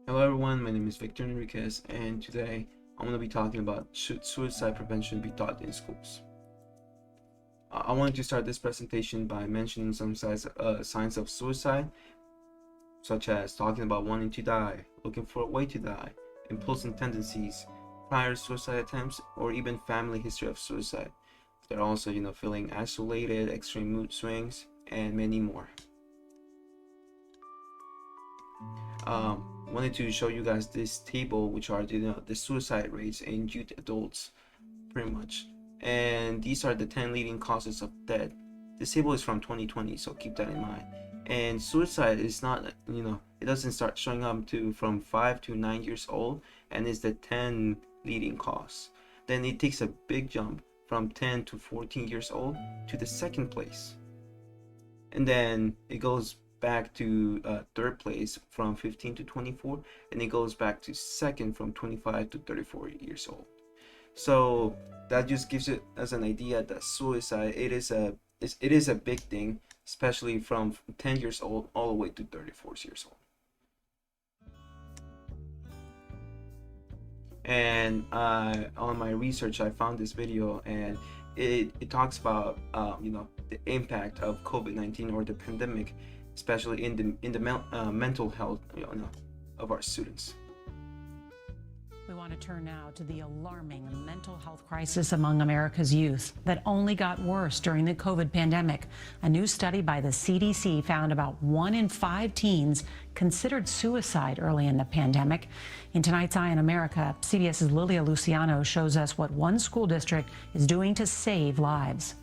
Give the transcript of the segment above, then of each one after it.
Hello everyone, my name is Victor Enriquez, and today I'm going to be talking about should suicide prevention be taught in schools. I wanted to start this presentation by mentioning some signs of suicide, such as talking about wanting to die, looking for a way to die, impulsive tendencies, prior suicide attempts, or even family history of suicide. They're also, feeling isolated, extreme mood swings, and many more. Wanted to show you guys this table, which are the suicide rates in youth adults, pretty much. And these are the 10 leading causes of death. This table is from 2020, so keep that in mind. And suicide is not, it doesn't start showing up from 5 to 9 years old, and is the 10 leading cause. Then it takes a big jump from 10 to 14 years old to the second place, and then it goes back to third place from 15 to 24, and it goes back to second from 25 to 34 years old. So that just gives it as an idea that suicide, it is a big thing, especially from 10 years old all the way to 34 years old. And on my research, I found this video, and it talks about the impact of COVID-19 or the pandemic, especially in the mental health of our students. We want to turn now to the alarming mental health crisis among America's youth that only got worse during the COVID pandemic. A new study by the CDC found about 1 in 5 teens considered suicide early in the pandemic. In tonight's Eye on America, CBS's Lilia Luciano shows us what one school district is doing to save lives.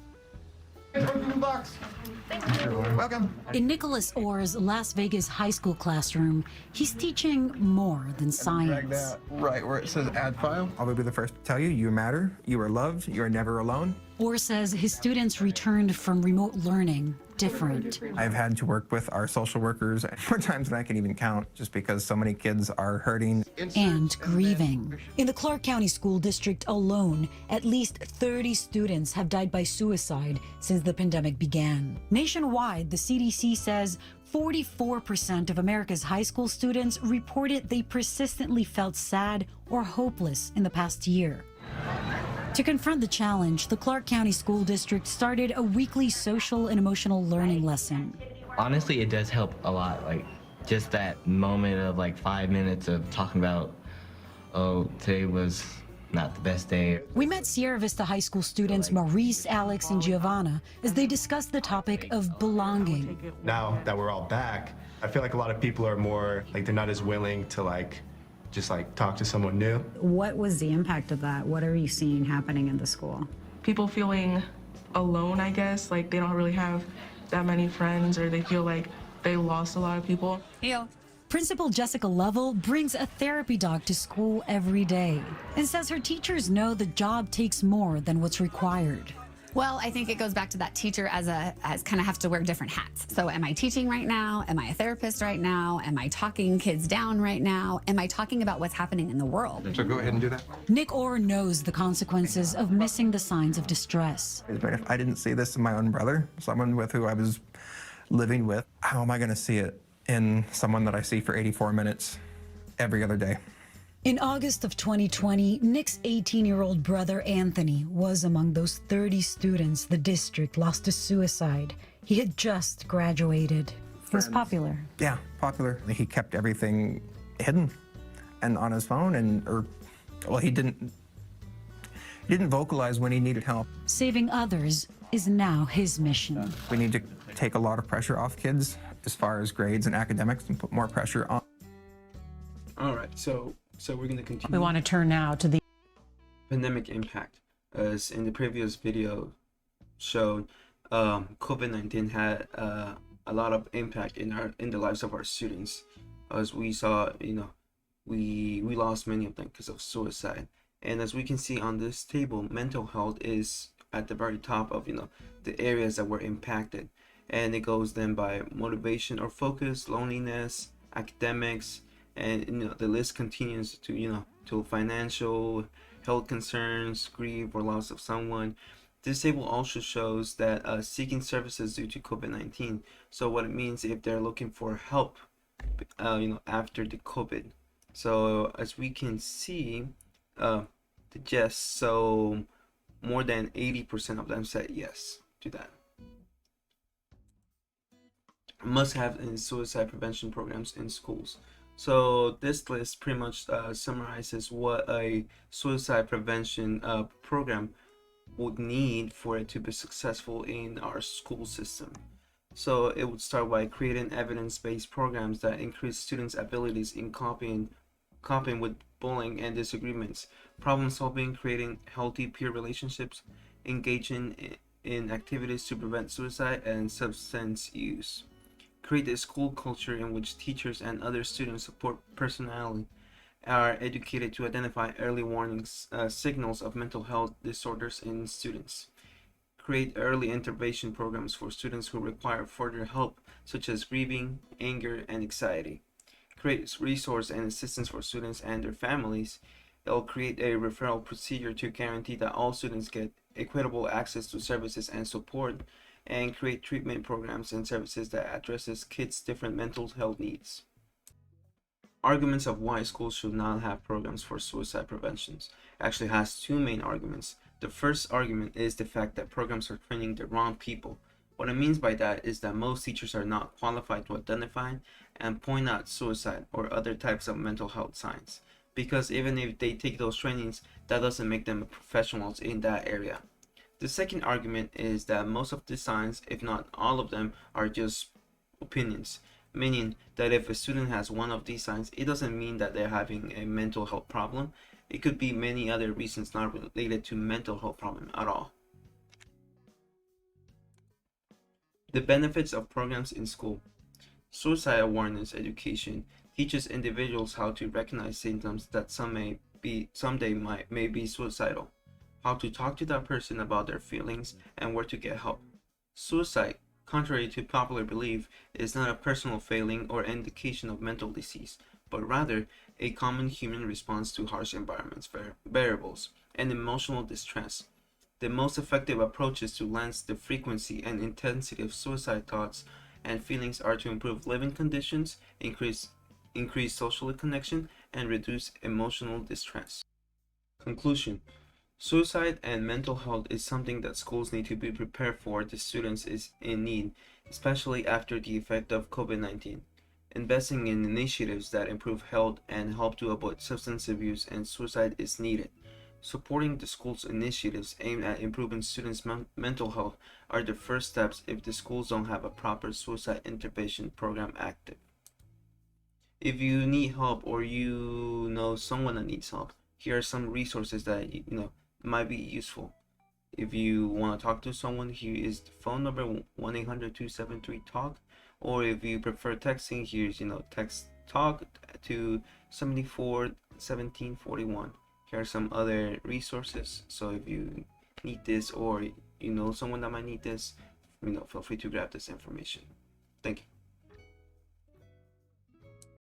Welcome. In Nicholas Orr's Las Vegas high school classroom, he's teaching more than science. Right where it says add file. I will be the first to tell you, you matter, you are loved, you are never alone. Orr says his students returned from remote learning different. I've had to work with our social workers more times than I can even count, just because so many kids are hurting. And grieving. In the Clark County School District alone, at least 30 students have died by suicide since the pandemic began. Nationwide, the CDC says 44% of America's high school students reported they persistently felt sad or hopeless in the past year. To confront the challenge, the Clark County School District started a weekly social and emotional learning lesson. Honestly, it does help a lot. Like, just that moment of like 5 minutes of talking about, oh, today was not the best day. We met Sierra Vista High School students Maurice, Alex, and Giovanna as they discussed the topic of belonging. Now that we're all back, I feel like a lot of people are more, like, they're not as willing to just talk to someone new. What was the impact of that? What are you seeing happening in the school? People feeling alone, I guess, like they don't really have that many friends, or they feel like they lost a lot of people. Principal Jessica Lovell brings a therapy dog to school every day and says her teachers know the job takes more than what's required. Well, I think it goes back to that teacher as kind of have to wear different hats. So am I teaching right now? Am I a therapist right now? Am I talking kids down right now? Am I talking about what's happening in the world? So go ahead and do that. Nick Orr knows the consequences of missing the signs of distress. If I didn't see this in my own brother, someone with who I was living with, how am I going to see it in someone that I see for 84 minutes every other day? In August of 2020, Nick's 18-year-old brother Anthony was among those 30 students the district lost to suicide. He had just graduated. He was popular. Yeah, popular. He kept everything hidden and on his phone, he didn't vocalize when he needed help. Saving others is now his mission. We need to take a lot of pressure off kids as far as grades and academics and put more pressure on. All right, so we're going to continue. We want to turn now to the pandemic impact. As in the previous video showed, COVID-19 had a lot of impact in the lives of our students. As we saw, we lost many of them because of suicide. And as we can see on this table, mental health is at the very top of the areas that were impacted, and it goes then by motivation or focus, loneliness, academics, and the list continues to financial, health concerns, grief, or loss of someone. This table also shows that seeking services due to COVID-19. So what it means, if they're looking for help after the COVID, So as we can see, the yes, so more than 80% of them said yes to that. Must have in suicide prevention programs in schools. So this list pretty much summarizes what a suicide prevention program would need for it to be successful in our school system. So it would start by creating evidence-based programs that increase students' abilities in coping with bullying and disagreements, problem solving, creating healthy peer relationships, engaging in activities to prevent suicide and substance use. Create a school culture in which teachers and other student support personnel are educated to identify early warning signals of mental health disorders in students. Create early intervention programs for students who require further help, such as grieving, anger, and anxiety. Create resource and assistance for students and their families. It'll create a referral procedure to guarantee that all students get equitable access to services and support, and create treatment programs and services that addresses kids' different mental health needs. Arguments of why schools should not have programs for suicide prevention actually has two main arguments. The first argument is the fact that programs are training the wrong people. What it means by that is that most teachers are not qualified to identify and point out suicide or other types of mental health signs, because even if they take those trainings, that doesn't make them professionals in that area. The second argument is that most of the signs, if not all of them, are just opinions, meaning that if a student has one of these signs, it doesn't mean that they're having a mental health problem. It could be many other reasons not related to mental health problem at all. The benefits of programs in school. Suicide awareness education teaches individuals how to recognize symptoms that someday may be suicidal, how to talk to that person about their feelings, and where to get help. Suicide, contrary to popular belief, is not a personal failing or indication of mental disease, but rather a common human response to harsh environments, variables, and emotional distress. The most effective approaches to less the frequency and intensity of suicide thoughts and feelings are to improve living conditions, increase social connection, and reduce emotional distress. Conclusion. Suicide and mental health is something that schools need to be prepared for the students is in need, especially after the effect of COVID-19. Investing in initiatives that improve health and help to avoid substance abuse and suicide is needed. Supporting the school's initiatives aimed at improving students' mental health are the first steps if the schools don't have a proper suicide intervention program active. If you need help or you know someone that needs help, here are some resources that might be useful. If you want to talk to someone, here is the phone number 1-800-273-TALK, or if you prefer texting, here's text talk to 74-1741. Here are some other resources. So if you need this or you know someone that might need this, feel free to grab this information. Thank you.